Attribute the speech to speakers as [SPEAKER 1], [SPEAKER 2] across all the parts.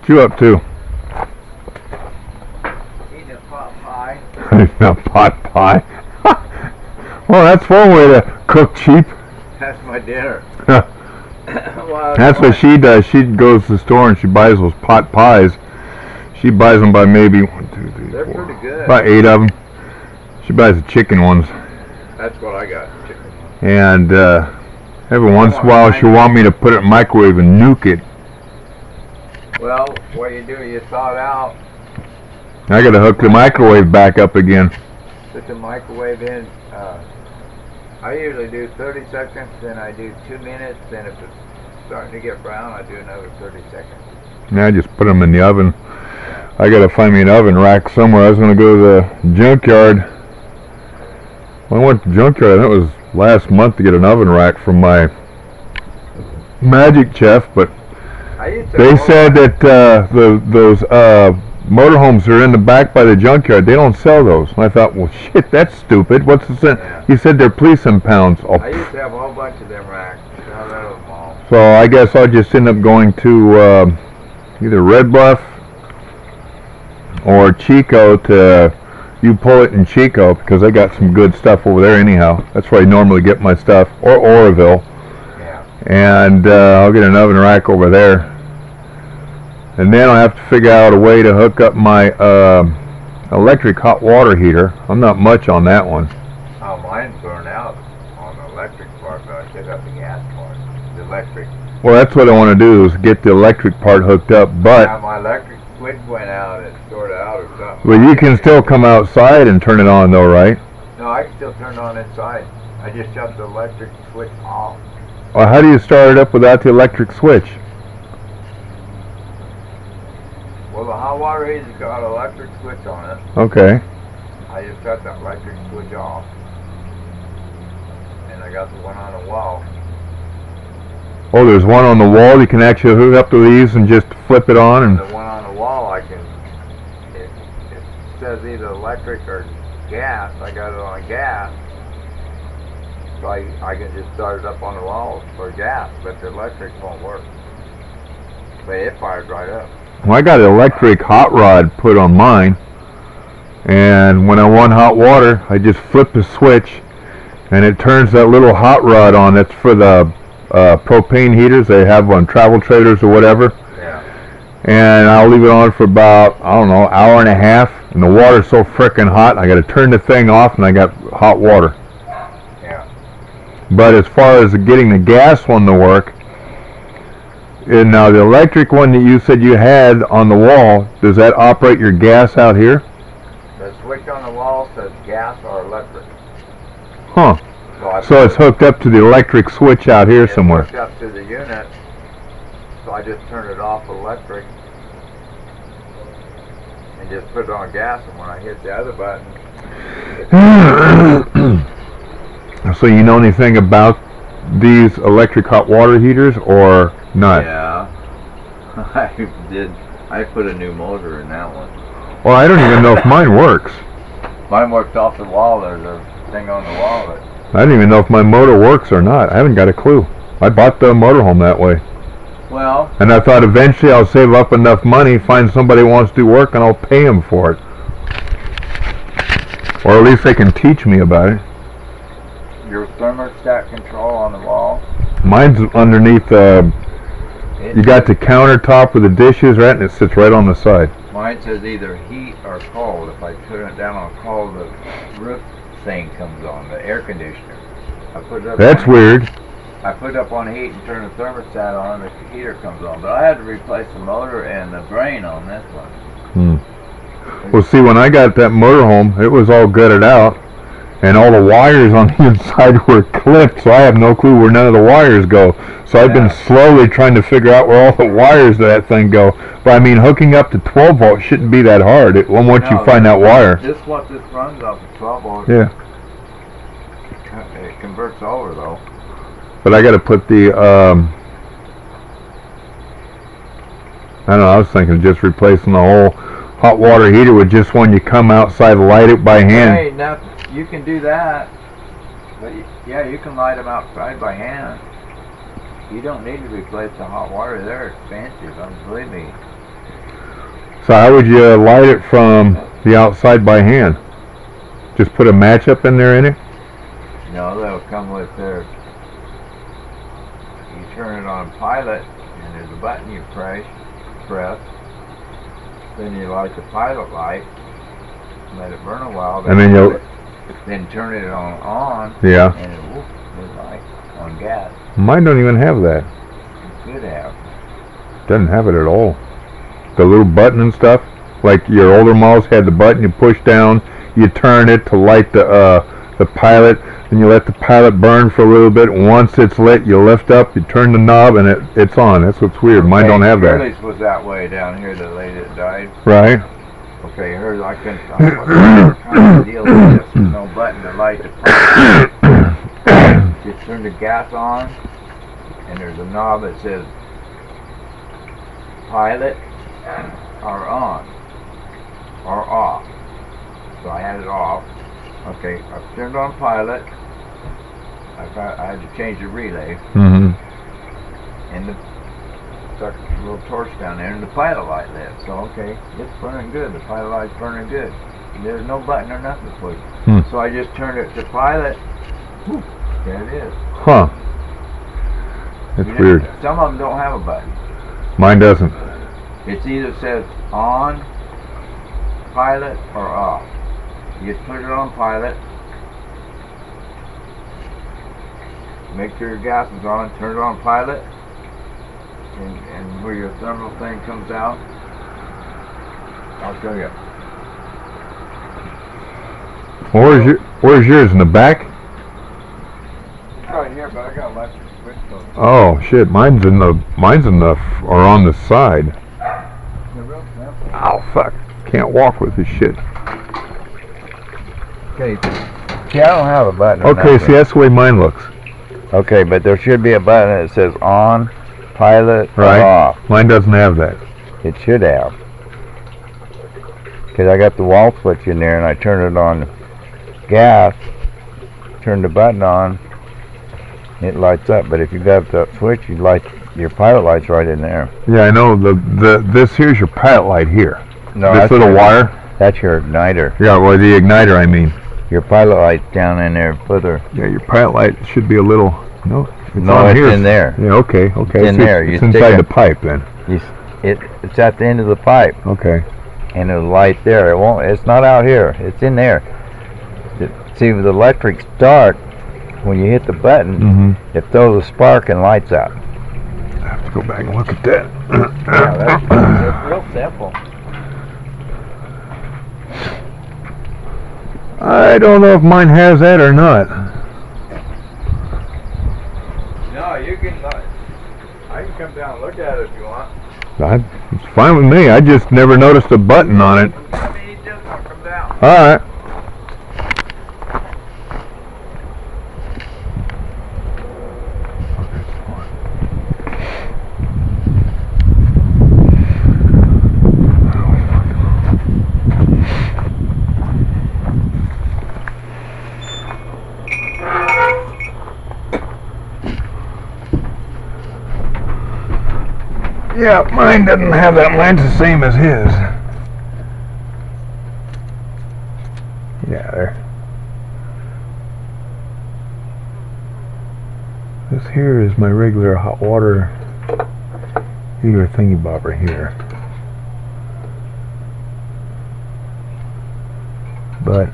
[SPEAKER 1] What you up to?
[SPEAKER 2] Eating a pot pie.
[SPEAKER 1] A pot pie. Well, that's one way to cook cheap.
[SPEAKER 2] That's my dinner.
[SPEAKER 1] Well, that's what she does. She goes to the store and she buys those pot pies. She buys them by maybe 1, 2, 3,
[SPEAKER 2] They're
[SPEAKER 1] 4,
[SPEAKER 2] pretty good.
[SPEAKER 1] about 8 of them. She buys the chicken ones.
[SPEAKER 2] That's what I got, chicken.
[SPEAKER 1] And every once in a while she'll want me to put it in the microwave and nuke it.
[SPEAKER 2] Well, what you do, you thaw it out.
[SPEAKER 1] I gotta hook the microwave back up again.
[SPEAKER 2] Put the microwave in. I usually do 30 seconds, then I do 2 minutes, then if it's starting to get brown, I do another 30 seconds.
[SPEAKER 1] Now I just put them in the oven. I gotta find me an oven rack somewhere. I was gonna go to the junkyard. When I went to the junkyard, that was last month, to get an oven rack from my Magic Chef, but they said that those motorhomes are in the back by the junkyard. They don't sell those. And I thought, well, shit, that's stupid. What's the sense?
[SPEAKER 2] Yeah.
[SPEAKER 1] He said they're police impounds. Oh.
[SPEAKER 2] I used to have a whole bunch of them racks. Got rid of them all.
[SPEAKER 1] So I guess I'll just end up going to either Red Bluff or Chico to pull it in Chico, because I got some good stuff over there anyhow. That's where I normally get my stuff. Or Oroville.
[SPEAKER 2] Yeah.
[SPEAKER 1] And I'll get an oven rack over there. And then I'll have to figure out a way to hook up my electric hot water heater. I'm not much on that one.
[SPEAKER 2] Oh, mine's burned out on the electric part, but I still got the gas part. The electric.
[SPEAKER 1] Well, that's what I want to do, is get the electric part hooked up, but
[SPEAKER 2] Yeah, my electric switch went out and sorted out or something.
[SPEAKER 1] well, you can still come outside and turn it on though, right?
[SPEAKER 2] No, I can still turn it on inside. I just shut the electric switch off.
[SPEAKER 1] Well, how do you start it up without the electric switch?
[SPEAKER 2] Well, the hot water heater's got an electric switch on it.
[SPEAKER 1] Okay.
[SPEAKER 2] I just shut the electric switch off. And I got the one on the wall.
[SPEAKER 1] Oh, there's one on the wall. You can actually hook up to these and just flip it on. And
[SPEAKER 2] The one on the wall, I can, it says either electric or gas. I got it on gas. So I can just start it up on the wall for gas, but the electric won't work. But it fires right up.
[SPEAKER 1] well, I got an electric hot rod put on mine, and when I want hot water, I just flip the switch, and it turns that little hot rod on. That's for the propane heaters they have on travel trailers or whatever.
[SPEAKER 2] Yeah.
[SPEAKER 1] And I'll leave it on for about, I don't know, hour and a half, and the water's so frickin' hot, I gotta turn the thing off and I got hot water.
[SPEAKER 2] Yeah.
[SPEAKER 1] But as far as getting the gas one to work, and now the electric one that you said you had on the wall, does that operate your gas out here?
[SPEAKER 2] The switch on the wall says gas or electric.
[SPEAKER 1] Huh. So it's hooked up to the electric switch out here somewhere.
[SPEAKER 2] It's hooked up to the unit. So I just turn it off electric and just put it on gas, and when I hit the other button.
[SPEAKER 1] So you know anything about these electric hot water heaters or not?
[SPEAKER 2] Yeah. I put a new motor in that one.
[SPEAKER 1] Well, I don't even know if mine works.
[SPEAKER 2] Mine worked off the wall. There's a thing on the wall that.
[SPEAKER 1] I don't even know if my motor works or not. I haven't got a clue. I bought the motorhome that way.
[SPEAKER 2] Well.
[SPEAKER 1] And I thought eventually I'll save up enough money, find somebody who wants to do work, and I'll pay them for it. Or at least they can teach me about it.
[SPEAKER 2] Your thermostat control on the wall.
[SPEAKER 1] Mine's underneath, you got the countertop with the dishes, right? And it sits right on the side.
[SPEAKER 2] Mine says either heat or cold. If I turn it down on cold, the roof thing comes on, the air conditioner. I put it up.
[SPEAKER 1] That's weird.
[SPEAKER 2] I put it up on heat and turn the thermostat on, the heater comes on. But I had to replace the motor and the brain on this one.
[SPEAKER 1] Well, see, when I got that motorhome, it was all gutted out, and all the wires on the inside were clipped, so I have no clue where none of the wires go. So I've been slowly trying to figure out where all the wires of that thing go. But I mean, hooking up to 12 volt shouldn't be that hard once you find that wire.
[SPEAKER 2] This runs off of 12 volt.
[SPEAKER 1] Yeah.
[SPEAKER 2] It converts over though.
[SPEAKER 1] But I got to put the, I don't know, I was thinking of just replacing the whole hot water heater with just one you come outside and light it by hand.
[SPEAKER 2] Hey, now you can do that. But yeah, you can light them outside by hand. You don't need to replace the hot water. They're expensive, believe me.
[SPEAKER 1] So how would you light it from the outside by hand? Just put a match up in there in it?
[SPEAKER 2] No, they'll come with their. You turn it on pilot, and there's a button you press. Then you light the pilot light, let it burn a while.
[SPEAKER 1] And then you'll.
[SPEAKER 2] Then turn it on.
[SPEAKER 1] Yeah.
[SPEAKER 2] And it will light on gas.
[SPEAKER 1] Mine don't even have that.
[SPEAKER 2] It should have.
[SPEAKER 1] Doesn't have it at all. The little button and stuff, like your older models had the button you push down, you turn it to light the pilot, and you let the pilot burn for a little bit. Once it's lit, you lift up, you turn the knob, and it's on. That's what's weird. Mine don't have that.
[SPEAKER 2] Shirley's was that way down here, the lady that died.
[SPEAKER 1] Right.
[SPEAKER 2] Okay, hers, I couldn't find what kind of deal with this. There's no button to light the pilot. Just turn the gas on, and there's a knob that says pilot or on or off. So I had it off. Okay, I turned on pilot. I had to change the relay.
[SPEAKER 1] Mm-hmm.
[SPEAKER 2] And stuck a little torch down there, and the pilot light lit. So okay, it's burning good. The pilot light's burning good. And there's no button or nothing to push. So I just turned it to pilot. Whew, there it is.
[SPEAKER 1] Huh. That's weird.
[SPEAKER 2] Some of them don't have a button.
[SPEAKER 1] Mine doesn't.
[SPEAKER 2] It either says on, pilot, or off. You just put it on pilot. Make sure your gas is on. Turn it on pilot. And where your thermal thing comes out, I'll show you.
[SPEAKER 1] Where's yours, in the back?
[SPEAKER 2] Right here, but I got electric switch code.
[SPEAKER 1] Oh shit, mine's on the side.
[SPEAKER 2] They're real simple.
[SPEAKER 1] Oh fuck, can't walk with this shit.
[SPEAKER 2] Okay, see, I don't have a button.
[SPEAKER 1] Okay, see, that's the way mine looks.
[SPEAKER 2] Okay, but there should be a button that says on, pilot, or off.
[SPEAKER 1] Mine doesn't have that.
[SPEAKER 2] It should have. Because I got the wall switch in there, and I turned it on gas, turn the button on, it lights up. But if you got the switch, you light your pilot light's right in there.
[SPEAKER 1] Yeah, I know. This here's your pilot light here.
[SPEAKER 2] No,
[SPEAKER 1] this little wire.
[SPEAKER 2] That's your igniter.
[SPEAKER 1] Yeah, well, the igniter, I mean.
[SPEAKER 2] Your pilot light's down in there further.
[SPEAKER 1] Yeah, your pilot light should be a little. No, it's
[SPEAKER 2] no,
[SPEAKER 1] on
[SPEAKER 2] it's
[SPEAKER 1] here.
[SPEAKER 2] in there.
[SPEAKER 1] Yeah, okay.
[SPEAKER 2] It's in there.
[SPEAKER 1] It's inside the pipe then.
[SPEAKER 2] It's at the end of the pipe.
[SPEAKER 1] Okay.
[SPEAKER 2] And it'll light there. It won't. It's not out here. It's in there. See, the electric's dark. When you hit the button, it throws a spark and lights out.
[SPEAKER 1] I have to go back and look at that.
[SPEAKER 2] Yeah, that's real simple.
[SPEAKER 1] I don't know if mine has that or not.
[SPEAKER 2] No, you can. I can come down and look at it if you want.
[SPEAKER 1] It's fine with me. I just never noticed a button on it.
[SPEAKER 2] Let me eat this one. Come down.
[SPEAKER 1] All right. Yeah, mine doesn't have that. Mine's the same as his. Yeah, there. This here is my regular hot water heater thingy bobber here. But,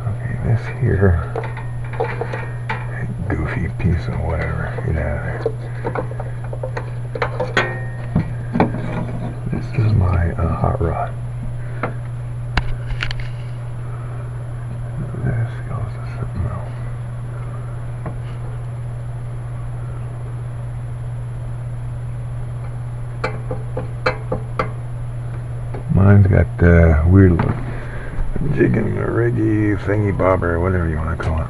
[SPEAKER 1] okay, this here, goofy piece of whatever, get out of there. This is my hot rod. This goes to something else. Mine's got weird jigging or riggy thingy bobber, whatever you want to call it.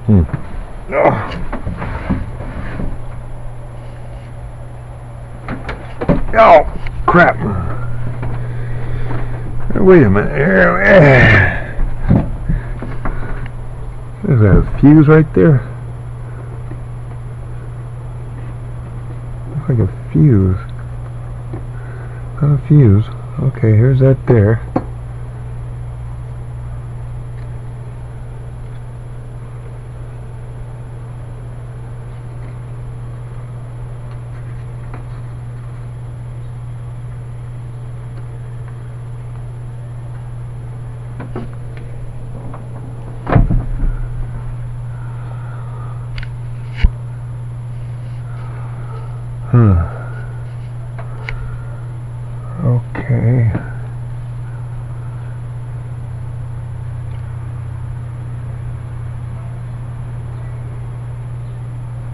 [SPEAKER 1] Oh. Oh, crap. Wait a minute. There's a fuse right there. looks like a fuse. Not a fuse. Okay, here's that there. Okay.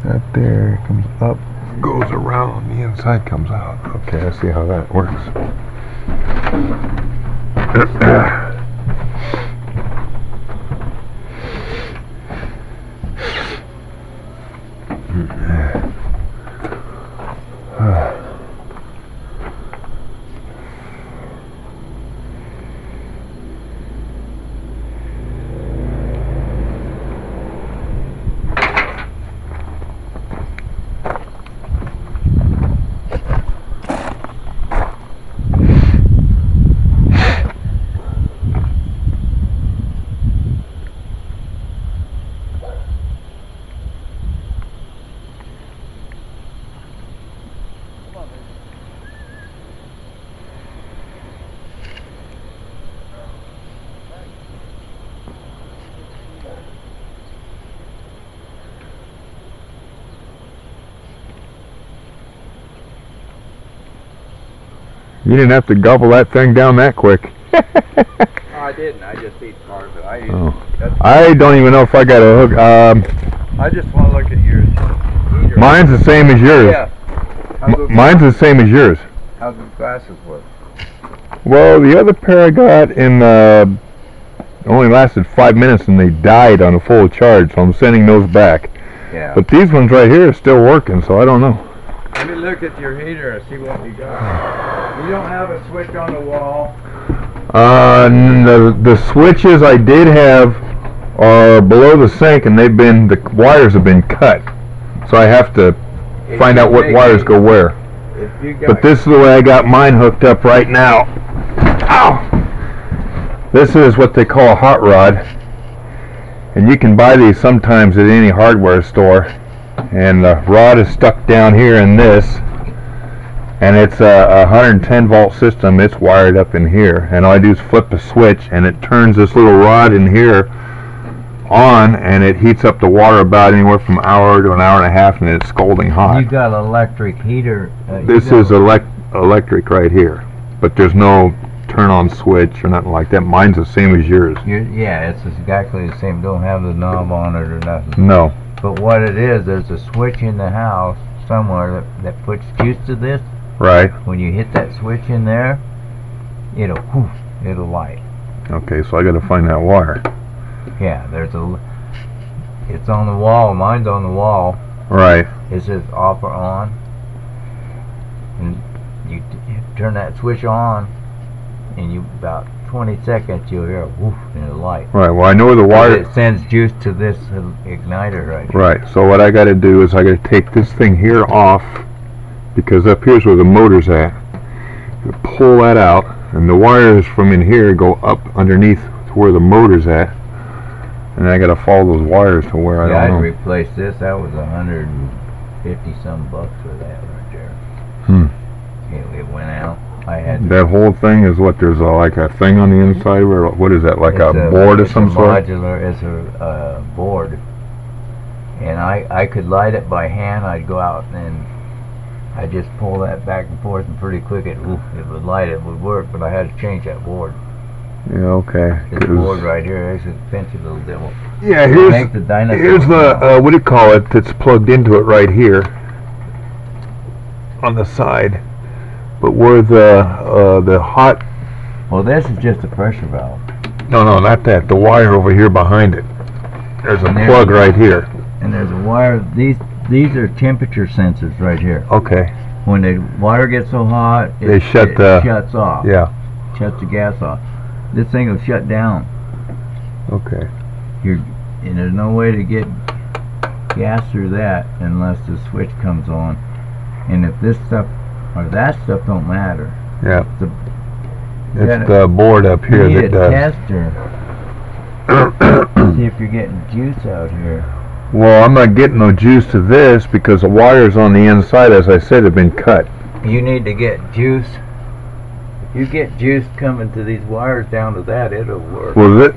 [SPEAKER 1] That there comes up, goes around, the inside comes out. Okay, I see how that works. You didn't have to gobble that thing down that quick.
[SPEAKER 2] No, I didn't. I just eat part of it.
[SPEAKER 1] I don't even know if I got a hook.
[SPEAKER 2] I just want to look at yours.
[SPEAKER 1] Mine's the same as yours.
[SPEAKER 2] Yeah.
[SPEAKER 1] Mine's the same as yours.
[SPEAKER 2] How's the glasses work?
[SPEAKER 1] Well, the other pair I got only lasted 5 minutes and they died on a full charge, so I'm sending those back.
[SPEAKER 2] Yeah.
[SPEAKER 1] But these ones right here are still working, so I don't know.
[SPEAKER 2] Let me look at your heater and see what you got. You don't have a switch on the wall.
[SPEAKER 1] The switches I did have are below the sink, and the wires have been cut. So I have to find out what wires go where. But this is the way I got mine hooked up right now. Ow! This is what they call a hot rod, and you can buy these sometimes at any hardware store. And the rod is stuck down here in this, and it's a 110 volt system. It's wired up in here, and all I do is flip a switch and it turns this little rod in here on, and it heats up the water about anywhere from an hour to an hour and a half, and it's scalding hot.
[SPEAKER 2] You got an electric heater.
[SPEAKER 1] This is electric right here, but there's no turn on switch or nothing like that. Mine's the same as yours.
[SPEAKER 2] Yeah, it's exactly the same. Don't have the knob on it or nothing.
[SPEAKER 1] No.
[SPEAKER 2] But what it is, there's a switch in the house somewhere that puts juice to this.
[SPEAKER 1] Right.
[SPEAKER 2] When you hit that switch in there, it'll light.
[SPEAKER 1] Okay, so I got to find that wire.
[SPEAKER 2] Yeah, it's on the wall. Mine's on the wall.
[SPEAKER 1] Right.
[SPEAKER 2] It says off or on, and you turn that switch on, and about 20 seconds you'll hear a whoosh and it'll light.
[SPEAKER 1] Right, well I know the wire...
[SPEAKER 2] It sends juice to this igniter right here.
[SPEAKER 1] Right, so what I got to do is I got to take this thing here off, because up here's where the motor's at. You pull that out, and the wires from in here go up underneath to where the motor's at, and I got to follow those wires to where I don't know.
[SPEAKER 2] I replaced this. That was $150 some bucks for that right there. It went out. I had
[SPEAKER 1] that whole thing is what? There's like a thing on the inside, or what is that? Like a board of some sort?
[SPEAKER 2] It's a board, and I could light it by hand. I'd go out and I just pull that back and forth, and pretty quick it would light. It would work, but I had to change that board.
[SPEAKER 1] Yeah, okay.
[SPEAKER 2] This board right here is a fancy little devil.
[SPEAKER 1] Yeah, here's the what do you call it? That's plugged into it right here on the side. But where the hot...
[SPEAKER 2] Well, this is just a pressure valve.
[SPEAKER 1] No, not that. The wire over here behind it. There's a plug right here.
[SPEAKER 2] And there's a wire. These are temperature sensors right here.
[SPEAKER 1] Okay.
[SPEAKER 2] When the wire gets so hot, it shuts off.
[SPEAKER 1] Yeah.
[SPEAKER 2] Shuts the gas off. This thing will shut down.
[SPEAKER 1] Okay.
[SPEAKER 2] And there's no way to get gas through that unless the switch comes on. And if this stuff or that stuff don't matter.
[SPEAKER 1] Yeah.
[SPEAKER 2] It's
[SPEAKER 1] the board up here
[SPEAKER 2] you
[SPEAKER 1] that
[SPEAKER 2] need a
[SPEAKER 1] does.
[SPEAKER 2] tester. See if you're getting juice out here.
[SPEAKER 1] Well, I'm not getting no juice to this because the wires on the inside, as I said, have been cut.
[SPEAKER 2] You need to get juice. If you get juice coming to these wires down to that, it'll work.
[SPEAKER 1] Well,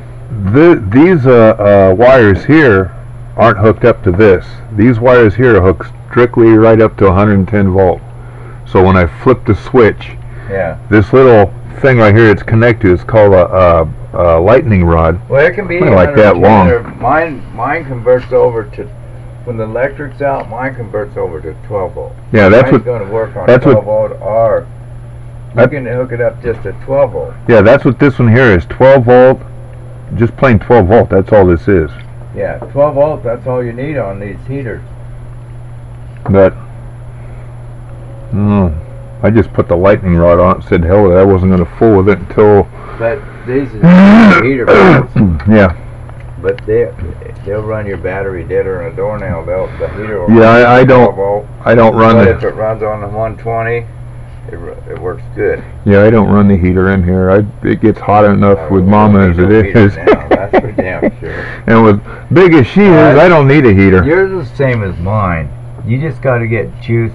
[SPEAKER 1] these wires here aren't hooked up to this. These wires here are hooked strictly right up to 110 volt. So when I flip the switch,
[SPEAKER 2] yeah,
[SPEAKER 1] this little thing right here it's connected is called a lightning rod.
[SPEAKER 2] Well, it can be
[SPEAKER 1] like that long.
[SPEAKER 2] Mine converts over to, when the electric's out, mine converts over to 12 volt.
[SPEAKER 1] Yeah, that's
[SPEAKER 2] Mine's going to work on 12 volt, or you can hook it up just at 12 volt.
[SPEAKER 1] Yeah, that's what this one here is. 12 volt, just plain 12 volt. That's all this is.
[SPEAKER 2] Yeah, 12 volt. That's all you need on these heaters.
[SPEAKER 1] But I just put the lightning rod on it and said, hell with it. I wasn't going to fool with it until...
[SPEAKER 2] But these are heater panels.
[SPEAKER 1] Yeah.
[SPEAKER 2] But they'll run your battery deader and a doornail. The heater will
[SPEAKER 1] run
[SPEAKER 2] I don't run
[SPEAKER 1] but
[SPEAKER 2] if it runs on the 120, it works good.
[SPEAKER 1] Yeah, I don't run the heater in here. It gets hot enough with Mama as it is.
[SPEAKER 2] Now, that's for damn sure.
[SPEAKER 1] And with big as she is, I don't need a heater.
[SPEAKER 2] Yours is the same as mine. You just got to get juice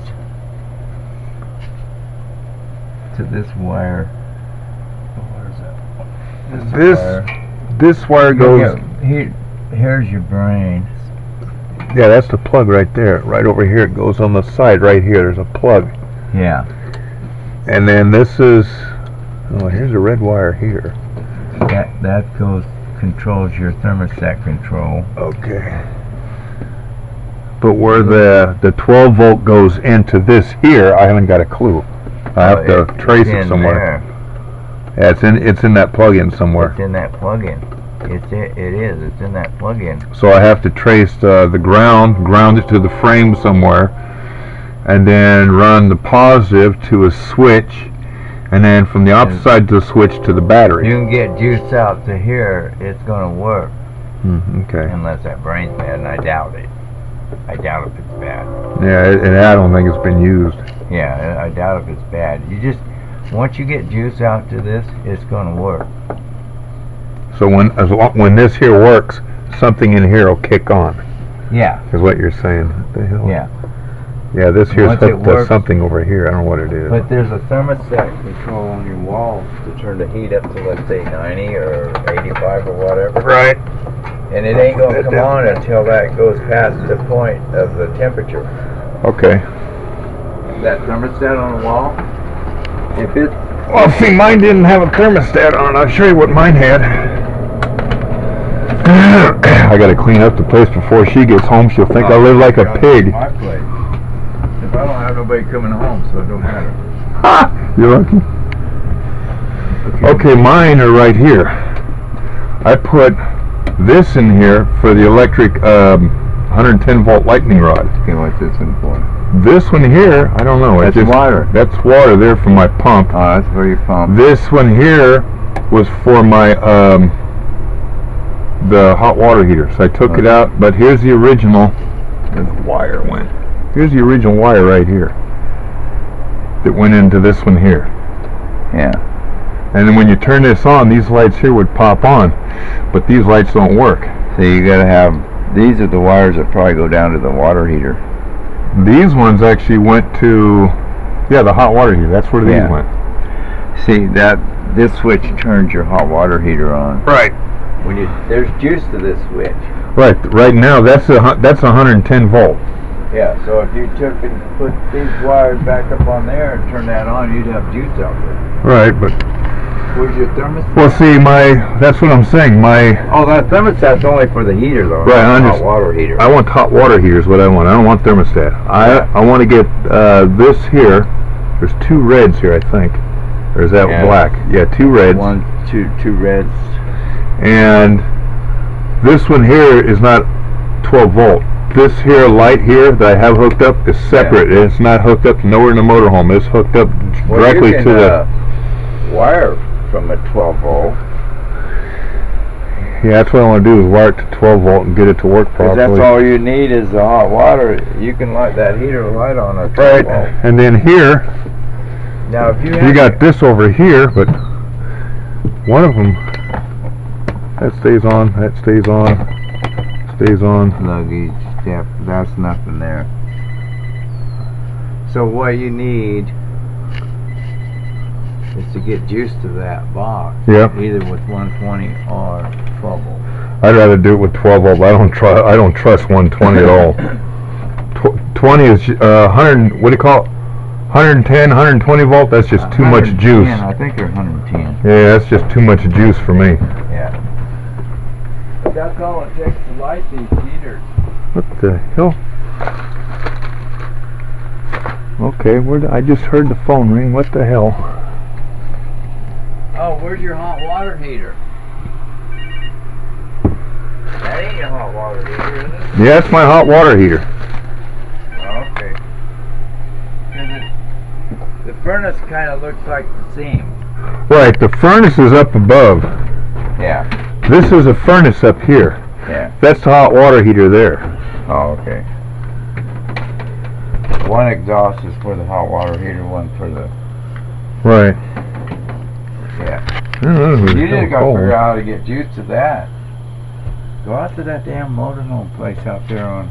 [SPEAKER 2] to this wire.
[SPEAKER 1] This wire goes.
[SPEAKER 2] Here's your brain.
[SPEAKER 1] Yeah, that's the plug right there. Right over here, it goes on the side right here. There's a plug.
[SPEAKER 2] Yeah.
[SPEAKER 1] And then this is. Oh, here's a red wire here.
[SPEAKER 2] That controls your thermostat control.
[SPEAKER 1] Okay. But where the 12 volt goes into this here, I haven't got a clue. I have to trace it somewhere. Yeah, it's in that plug-in somewhere.
[SPEAKER 2] It's in that plug-in. It's in that plug-in.
[SPEAKER 1] So I have to trace the ground it to the frame somewhere, and then run the positive to a switch, and then from the opposite side to the switch to the battery.
[SPEAKER 2] You can get juice out to here, it's going to work.
[SPEAKER 1] Okay.
[SPEAKER 2] Unless that brain's bad, and I doubt it. I doubt if it's bad.
[SPEAKER 1] Yeah, and I don't think it's been used.
[SPEAKER 2] Yeah, I doubt if it's bad. Once you get juice out to this, it's going to work.
[SPEAKER 1] So when this here works, something in here will kick on.
[SPEAKER 2] Yeah.
[SPEAKER 1] Is what you're saying. What the hell?
[SPEAKER 2] Yeah.
[SPEAKER 1] Yeah, this here's hooked to something over here. I don't know what it is.
[SPEAKER 2] But there's a thermostat control on your wall to turn the heat up to, let's say, 90 or 85 or whatever.
[SPEAKER 1] Right.
[SPEAKER 2] And it ain't going to come on until that goes past the point of the temperature.
[SPEAKER 1] Okay.
[SPEAKER 2] That thermostat on the wall, if it...
[SPEAKER 1] Well, see, mine didn't have a thermostat on it. I'll show you what mine had. I got to clean up the place before she gets home. She'll think I live like a pig.
[SPEAKER 2] My place. If I don't have nobody coming home, so it don't matter.
[SPEAKER 1] Ha! You're lucky. Okay, mine are right here. I put this in here for the electric 110 volt lightning rod.
[SPEAKER 2] Okay, what's this one for?
[SPEAKER 1] This one here, I don't know.
[SPEAKER 2] That's water.
[SPEAKER 1] That's water there for my pump.
[SPEAKER 2] Oh, that's for your pump.
[SPEAKER 1] This one here was for my the hot water heater. So I took it out, but here's the original. Where the wire went. Here's the original wire right here that went into this one here.
[SPEAKER 2] Yeah.
[SPEAKER 1] And then when you turn this on, these lights here would pop on, but these lights don't work.
[SPEAKER 2] So you gotta have, these are the wires that probably go down to the water heater.
[SPEAKER 1] These ones actually went to, yeah, the hot water heater. That's where these went.
[SPEAKER 2] See, this switch turns your hot water heater on.
[SPEAKER 1] Right.
[SPEAKER 2] When there's juice to this switch.
[SPEAKER 1] Right. Right now, that's 110 volt.
[SPEAKER 2] Yeah. So if you took and put these wires back up on there and turn that on, you'd have juice out there.
[SPEAKER 1] Right, but.
[SPEAKER 2] Where's your thermostat?
[SPEAKER 1] Well, see, that's what I'm saying.
[SPEAKER 2] Oh, that thermostat's only for the heater, though.
[SPEAKER 1] Right,
[SPEAKER 2] hot water heater.
[SPEAKER 1] I want hot water heater is what I want. I don't want thermostat. I want to get this here. There's two reds here, I think. Or is that black? Yeah, two reds.
[SPEAKER 2] Two reds.
[SPEAKER 1] And this one here is not 12 volt. This here light here that I have hooked up is separate. Yeah. It's not hooked up nowhere in the motorhome. It's hooked up directly to the
[SPEAKER 2] wire from a 12 volt.
[SPEAKER 1] Yeah, that's what I want to do, is wire it to 12 volt and get it to work properly.
[SPEAKER 2] That's all you need is the hot water. You can light that heater light on a 12 volt.
[SPEAKER 1] And then here,
[SPEAKER 2] now if
[SPEAKER 1] you got this over here, but one of them, that stays on, that stays on, stays on.
[SPEAKER 2] Luggage, step, that's nothing there. So what you need is to get juice to that box.
[SPEAKER 1] Yep.
[SPEAKER 2] Either with 120 or 12 volt.
[SPEAKER 1] I'd rather do it with 12 volt. I don't trust 120 at all. 20 is 100. What do you call it? 110, 120 volt. That's just too much juice.
[SPEAKER 2] I think they're 110.
[SPEAKER 1] Yeah, that's just too much juice for me.
[SPEAKER 2] Yeah. That's all it takes to light these heaters.
[SPEAKER 1] What the hell? Okay, I just heard the phone ring. What the hell?
[SPEAKER 2] Oh, where's your hot water heater? That ain't your hot water heater, is it?
[SPEAKER 1] Yeah, it's my hot water heater.
[SPEAKER 2] Oh, okay. The furnace kind of looks like the seam.
[SPEAKER 1] Right, the furnace is up above.
[SPEAKER 2] Yeah.
[SPEAKER 1] This is a furnace up here.
[SPEAKER 2] Yeah.
[SPEAKER 1] That's the hot water heater there.
[SPEAKER 2] Oh, okay. One exhaust is for the hot water heater, one for the...
[SPEAKER 1] Right.
[SPEAKER 2] Yeah.
[SPEAKER 1] You
[SPEAKER 2] just got to figure out how to get juice to that. Go out to that damn motorhome place out there on...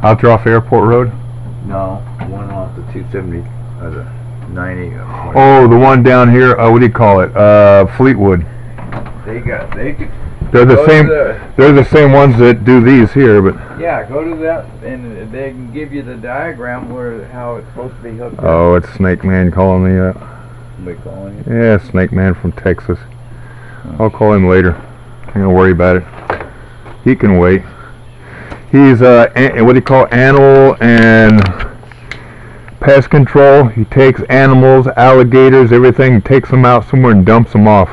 [SPEAKER 1] Out there off Airport Road?
[SPEAKER 2] No, one off the 270, the 90.
[SPEAKER 1] Oh, the one down here, what do you call it? Fleetwood. They're the same. They're the same ones that do these here, but.
[SPEAKER 2] Yeah, go to that, and they can give you the diagram how it's supposed to be hooked up.
[SPEAKER 1] Oh, it's Snake Man calling me up.
[SPEAKER 2] They calling you?
[SPEAKER 1] Yeah, Snake Man from Texas. I'll call him later. I'm gonna worry about it. He can wait. He's what do you call animal and pest control. He takes animals, alligators, everything, takes them out somewhere and dumps them off.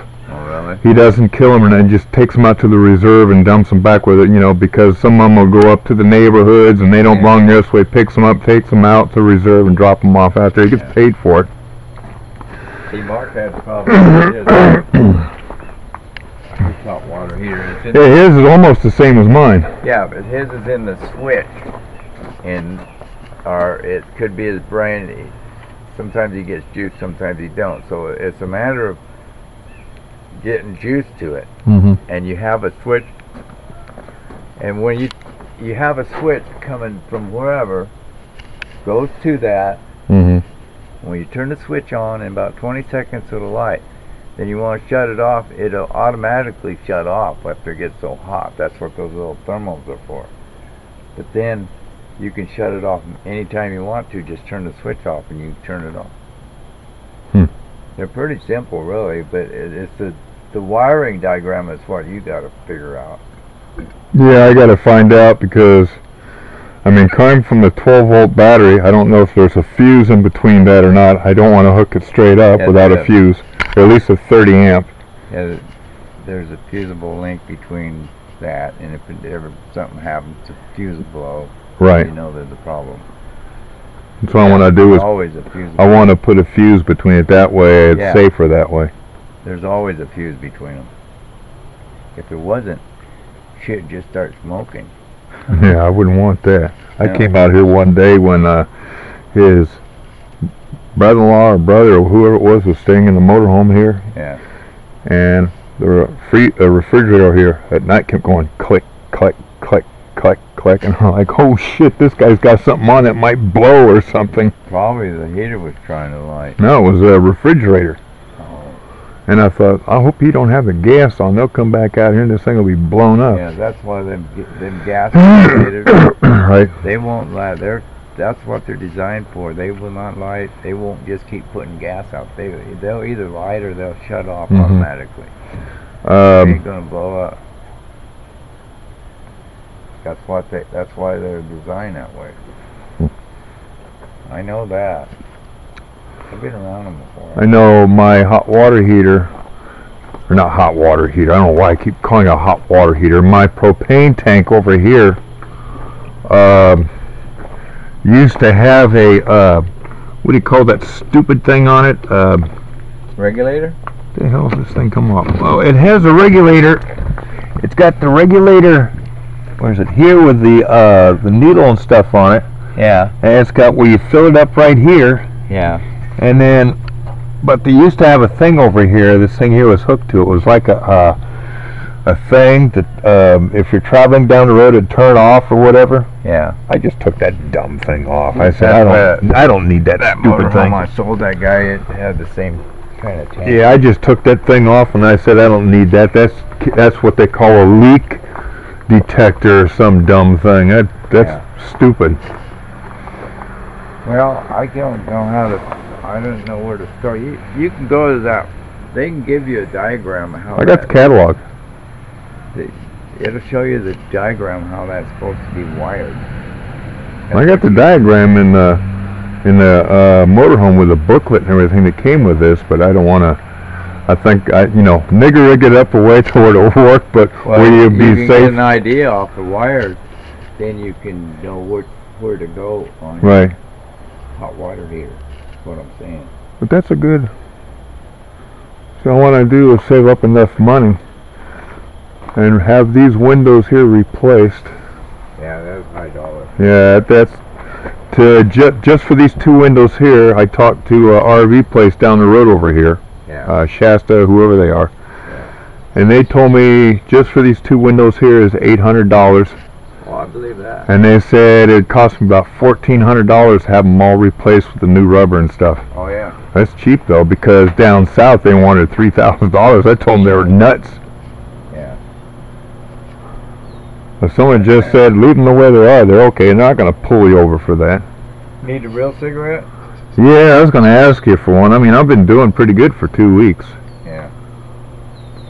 [SPEAKER 1] He doesn't kill them, and then just takes them out to the reserve and dumps them back with it, because some of them will go up to the neighborhoods and they don't belong there, so he picks them up, takes them out to the reserve and drop them off out there. He gets paid for it.
[SPEAKER 2] See, Mark had probably hot water heater.
[SPEAKER 1] Yeah, his is almost the same as mine.
[SPEAKER 2] Yeah, but his is in the switch, or it could be his brain. Sometimes he gets juice, sometimes he don't. So it's a matter of getting juice to it, and you have a switch, and when you have a switch coming from wherever, goes to that. When you turn the switch on, in about 20 seconds it'll light. Then you want to shut it off, it'll automatically shut off after it gets so hot. That's what those little thermals are for. But then you can shut it off anytime you want to. Just turn the switch off and you turn it off. They're pretty simple, really, but it's the wiring diagram is what you got to figure out.
[SPEAKER 1] Yeah, I got to find out, because coming from the 12 volt battery, I don't know if there's a fuse in between that or not. I don't want to hook it straight up without a fuse, or at least a 30 amp.
[SPEAKER 2] Yeah, there's a fusible link between that, and if ever something happens, the fuse will blow.
[SPEAKER 1] Right.
[SPEAKER 2] You know there's a problem.
[SPEAKER 1] That's what I want to do is
[SPEAKER 2] always a fuse.
[SPEAKER 1] I want to put a fuse between it. That way it's safer that way.
[SPEAKER 2] There's always a fuse between them. If there wasn't, shit just starts smoking.
[SPEAKER 1] Yeah, I wouldn't want that. I came out here one day when his brother-in-law or brother or whoever it was staying in the motorhome here.
[SPEAKER 2] Yeah.
[SPEAKER 1] And the refrigerator here at night kept going click, click, click, click, click, and I'm like, oh shit, this guy's got something on that might blow or something.
[SPEAKER 2] Probably the heater was trying to light.
[SPEAKER 1] No, it was a refrigerator. And I thought, I hope he don't have the gas on. They'll come back out here and this thing will be blown up.
[SPEAKER 2] Yeah, that's why them gas generators,
[SPEAKER 1] right.
[SPEAKER 2] They won't light. That's what they're designed for. They will not light. They won't just keep putting gas out. They'll either light or they'll shut off automatically. They ain't gonna blow up. That's why they're designed that way. I know that. I've been around them before.
[SPEAKER 1] I know my hot water heater, or not hot water heater, I don't know why I keep calling it a hot water heater. My propane tank over here used to have a, what do you call that stupid thing on it?
[SPEAKER 2] Regulator?
[SPEAKER 1] The hell does this thing come off? Oh, it has a regulator. It's got the regulator. Where's it? Here with the needle and stuff on it.
[SPEAKER 2] Yeah.
[SPEAKER 1] And it's got where you fill it up right here.
[SPEAKER 2] Yeah.
[SPEAKER 1] And then, but they used to have a thing over here. This thing here was hooked to it. It was like a thing that if you're traveling down the road, it'd turn off or whatever.
[SPEAKER 2] Yeah.
[SPEAKER 1] I just took that dumb thing off. I said, I don't need that stupid thing.
[SPEAKER 2] I sold that guy. It had the same kind of tank.
[SPEAKER 1] Yeah, I just took that thing off and I said, I don't need that. That's what they call a leak detector or some dumb thing. That's stupid.
[SPEAKER 2] Well, I don't know how to. I don't know where to start. You can go to that. They can give you a diagram of how.
[SPEAKER 1] I got the catalog.
[SPEAKER 2] It'll show you the diagram how that's supposed to be wired.
[SPEAKER 1] I got the diagram in the motorhome with a booklet and everything that came with this, but I don't want to. I think nigger rig it up a way to where it'll work, but will you be
[SPEAKER 2] can
[SPEAKER 1] safe?
[SPEAKER 2] Get an idea off the wires, then you can know where to go on
[SPEAKER 1] right.
[SPEAKER 2] Hot water heater. That's what I'm saying.
[SPEAKER 1] But that's a good. So what I do is save up enough money and have these windows here replaced.
[SPEAKER 2] Yeah, that's $5.
[SPEAKER 1] Yeah, that's to just for these two windows here. I talked to a RV place down the road over here, Shasta, whoever they are, and they told me just for these two windows here is $800.
[SPEAKER 2] Oh, I believe that.
[SPEAKER 1] And they said it cost me about $1,400 to have them all replaced with the new rubber and stuff.
[SPEAKER 2] Oh yeah.
[SPEAKER 1] That's cheap though, because down south they wanted $3,000. I told them they were nuts.
[SPEAKER 2] Yeah.
[SPEAKER 1] If someone just said leave them the way they are, they're okay. They're not going to pull you over for that.
[SPEAKER 2] Need a real cigarette?
[SPEAKER 1] Yeah, I was going to ask you for one. I mean, I've been doing pretty good for 2 weeks.
[SPEAKER 2] Yeah.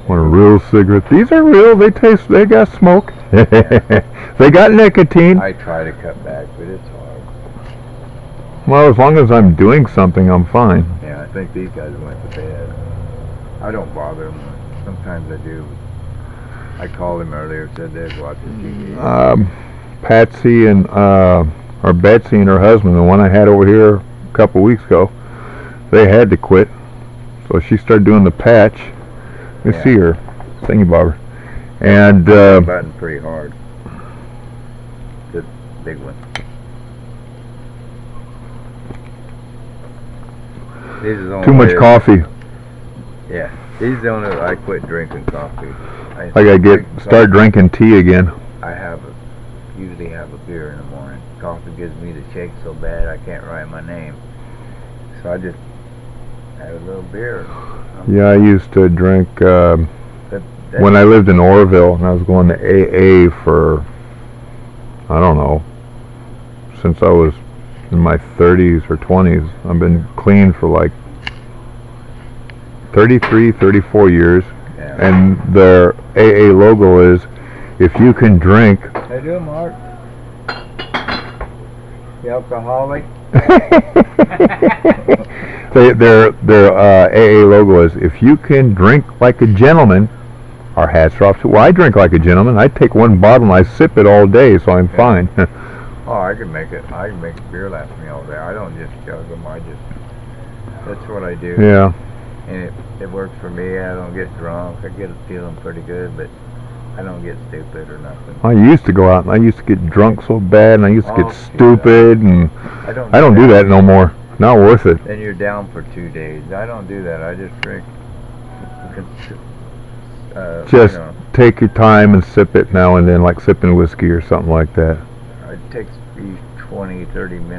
[SPEAKER 1] Want a real cigarette? These are real. They taste. They got smoke. They got nicotine.
[SPEAKER 2] I try to cut back, but it's hard.
[SPEAKER 1] Well, as long as I'm doing something, I'm fine.
[SPEAKER 2] Yeah, I think these guys went to bed. I don't bother them. Sometimes I do. I called him earlier, said they'd watch the TV.
[SPEAKER 1] Patsy and or Betsy and her husband, the one I had over here a couple weeks ago, they had to quit. So she started doing the patch. You see her thingy bobber. And
[SPEAKER 2] button pretty hard. The big one.
[SPEAKER 1] Too much coffee.
[SPEAKER 2] Yeah, these are the only I quit drinking coffee.
[SPEAKER 1] I gotta start drinking tea again.
[SPEAKER 2] I usually have a beer in the morning. Coffee gives me the shake so bad I can't write my name. So I just have a little beer.
[SPEAKER 1] Yeah, I used to drink when I lived in Orville, and I was going to AA for, I don't know, since I was in my 30s or 20s. I've been clean for like 33, 34 years. Yeah. And their AA logo is, if you can drink.
[SPEAKER 2] How you doing, Mark? The alcoholic?
[SPEAKER 1] Their AA logo is, if you can drink like a gentleman, our hats are off. Well, I drink like a gentleman. I take one bottle and I sip it all day, so I'm fine.
[SPEAKER 2] Oh, I can make beer last me all day. I don't just chug them. That's what I do.
[SPEAKER 1] Yeah.
[SPEAKER 2] And it works for me. I don't get drunk. I get feeling pretty good, but I don't get stupid or nothing.
[SPEAKER 1] I used to go out and I used to get drunk so bad, and I used to get stupid, and I don't do that no more. Not worth it.
[SPEAKER 2] Then you're down for 2 days. I don't do that. I just drink.
[SPEAKER 1] Just take your time and sip it now and then, like sipping whiskey or something like that.
[SPEAKER 2] It takes me 20, 30 minutes.